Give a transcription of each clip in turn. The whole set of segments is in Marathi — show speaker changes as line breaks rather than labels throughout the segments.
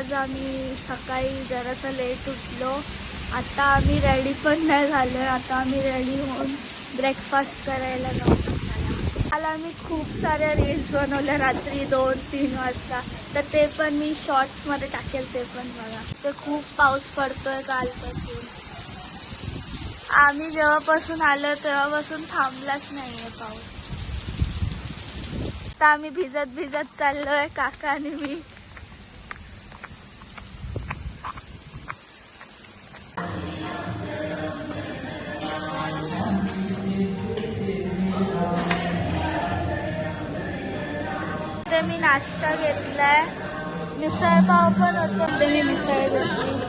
आज आम्ही सकाळी जरासं लेट उठलो. आता आम्ही रेडी पण नाही झालो. आता आम्ही रेडी होऊन ब्रेकफास्ट करायला जाऊ. काल आम्ही खूप साऱ्या रील्स बनवल्या रात्री 2-3 वाजता, तर ते पण मी शॉर्ट्समध्ये टाकेल, ते पण बघा. ते खूप पाऊस पडतोय कालपासून. आम्ही जेव्हापासून आलो तेव्हापासून थांबलाच नाहीये पाऊस. आता आम्ही भिजत भिजत चाललोय, काका आणि मी. ते मी नाश्ता घेतलाय, मिसळ पाव पण होतं, ते मी मिसळ घेतली.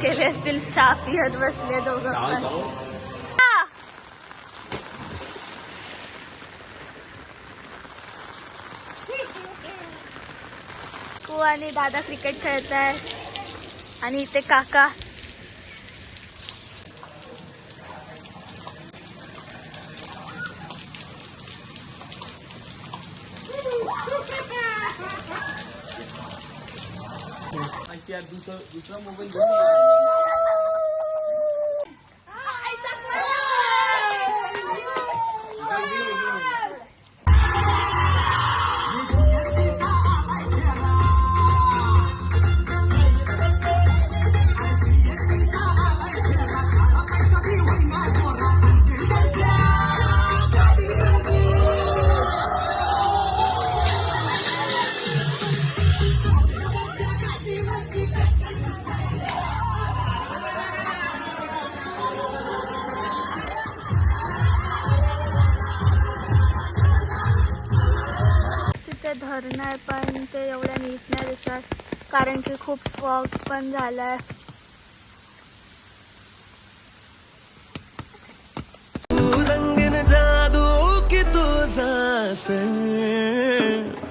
गेले असतील, चहा पित बसले दोघं पण. तू आणि दादा क्रिकेट खेळताय आणि इथे काका.
दूसरा मोबाइल
धरण आहे, पण ते एवढ्या नीट नाही दिसत कारण की खूप फॉग पण झालाय.
रंगीन जादू की तुझा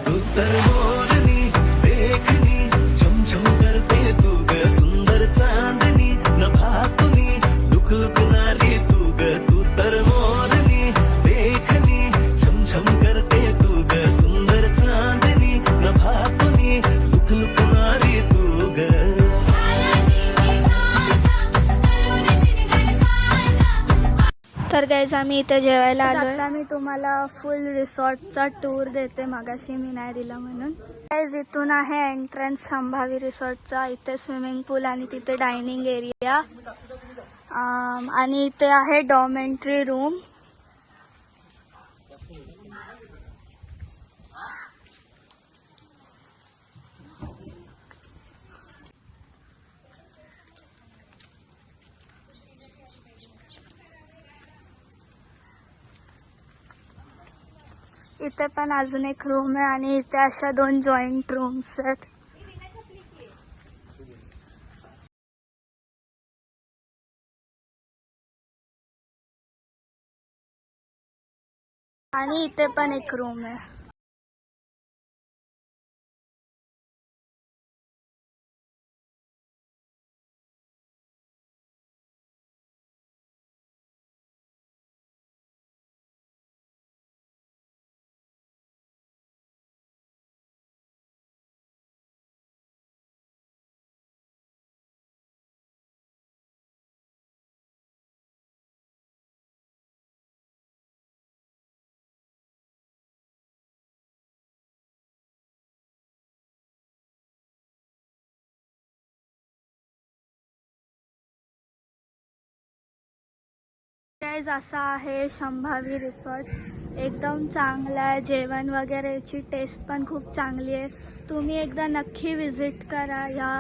तू तर मोरनी देखनी झमझम करते तू ग सुंदर चांदनी नभातुनी लुक लुकणारी तू ग तू तर मोरनी देखनी झमझम करते तू ग सुंदर चांदनी नभातुनी लुक लुकणारी तू ग.
तर गाईज आम्ही इथे जेवायला आलोय. आता मी तुम्हाला फुल रिसॉर्टचा टूर देते, मगाशी मी नाही दिला म्हणून. गाईज इथून आहे एंट्रन्स संभावी रिसॉर्टचा. इथे स्विमिंग पूल आणि तिथे डायनिंग एरिया आणि इथे आहे डॉर्मेंटरी रूम. इथे पण अजून एक रूम आहे आणि इथे अशा 2 जॉईंट रूम्स आहेत. आणि इथे पण एक रूम आहे. गाईज असा आहे संभावी रिसॉर्ट. एकदम चांगला आहे. जेवण वगैरेची टेस्ट पण खूप चांगली आहे. तुम्ही एकदा नक्की विजिट करा या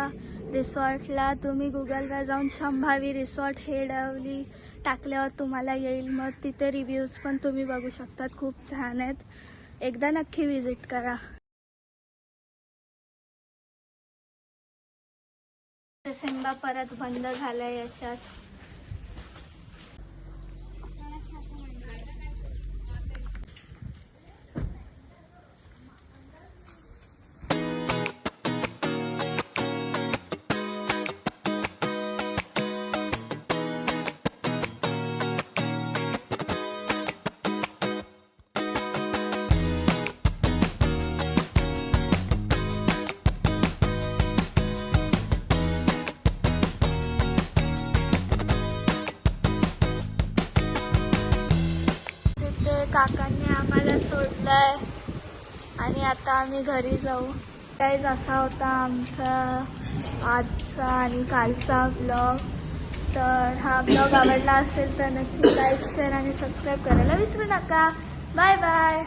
रिसॉर्टला. तुम्ही गुगलवर जाऊन संभावी रिसॉर्ट हेडवली टाकल्यावर तुम्हाला येईल. मग तिथे रिव्ह्यूज पण तुम्ही बघू शकतात. खूप छान आहेत. एकदा नक्की विजिट करा. सिंबा परत बंद झालाय याच्यात. काकांनी आम्हाला सोडलंय आणि आता आम्ही घरी जाऊ. गाईज असा होता आमचा आजचा आणि कालचा ब्लॉग. तर हा ब्लॉग आवडला असेल तर नक्की लाईक शेअर आणि सबस्क्राईब करायला विसरू नका. Bye bye.